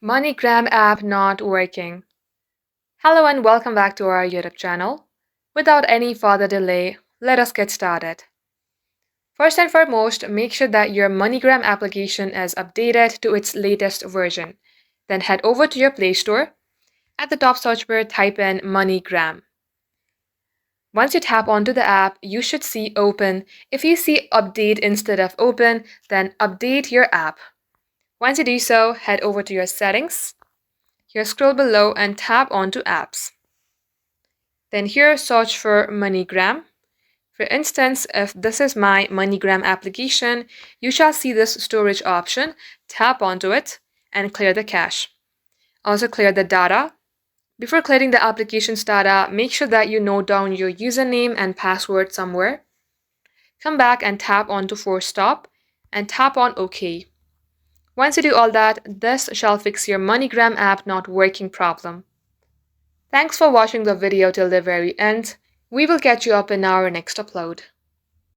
MoneyGram app not working. Hello and welcome back to our YouTube channel. Without any further delay, let us get started. First and foremost, make sure that your MoneyGram application is updated to its latest version. Then head over to your Play Store. At the top search bar, type in MoneyGram. Once you tap onto the app, you should see Open. If you see Update instead of Open, then update your app. Once you do so, head over to your Settings. Here, scroll below and tap onto Apps. Then here, search for MoneyGram. For instance, if this is my MoneyGram application, you shall see this storage option. Tap onto it and clear the cache. Also clear the data. Before clearing the application's data, make sure that you note down your username and password somewhere. Come back and tap onto Force Stop and tap on OK. Once you do all that, this shall fix your MoneyGram app not working problem. Thanks for watching the video till the very end. We will catch you up in our next upload.